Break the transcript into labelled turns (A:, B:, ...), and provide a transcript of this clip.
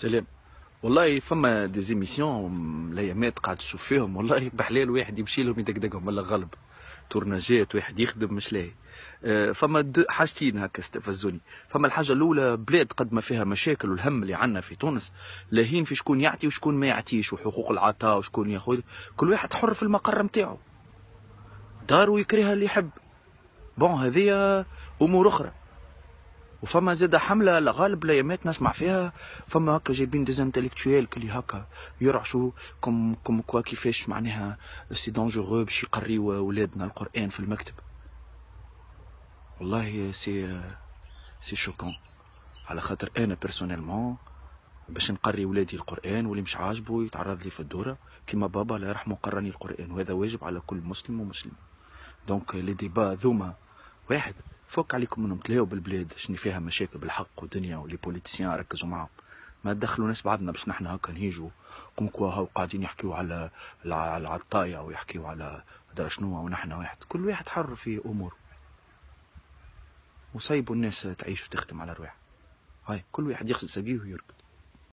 A: سلام. والله فما دي زيميسيون الايامات قاعد تشوف فيهم، والله بحلال واحد يمشي لهم يدقدقهم ولا غلب تورناجات واحد يخدم مش لاهي. فما حاجتين هكا استفزوني. فما الحاجه الاولى، بلاد قد ما فيها مشاكل والهم اللي عندنا في تونس لاهين في شكون يعطي وشكون ما يعطيش وحقوق العطاء وشكون ياخذ. كل واحد حر في المقر نتاعو، دارو يكرهها اللي يحب. بون هذه امور اخرى. وفما زاد حمله الغالب الايامات نسمع فيها، فما هكا جايبين ديزانتيليكتويال كلي هكا يرعشوا كم كوا كيفاش معناها سي دونجورو باش يقريو ولادنا القران في المكتب. والله سي شوكون، على خاطر انا بيرسونيلمون باش نقري ولادي القران واللي مش عاجبه يتعرض لي في الدوره كيما بابا الله يرحمه قراني القران، وهذا واجب على كل مسلم ومسلم. دونك لي ديبا ذوما واحد فوق عليكم منهم، تلاقوا بالبلاد شنو فيها مشاكل بالحق ودنيا ولي بوليتيسيان ركزوا معاهم، ما تدخلوا ناس بعضنا باش نحن هكا نهيجوا كم كوا هاو قاعدين يحكيوا على العطايا ويحكيوا على درا شنو، ونحن واحد كل واحد حر في اموره، وسيبوا الناس تعيش وتخدم على رواحها. هاي كل واحد يغسل ساقيه ويرقد.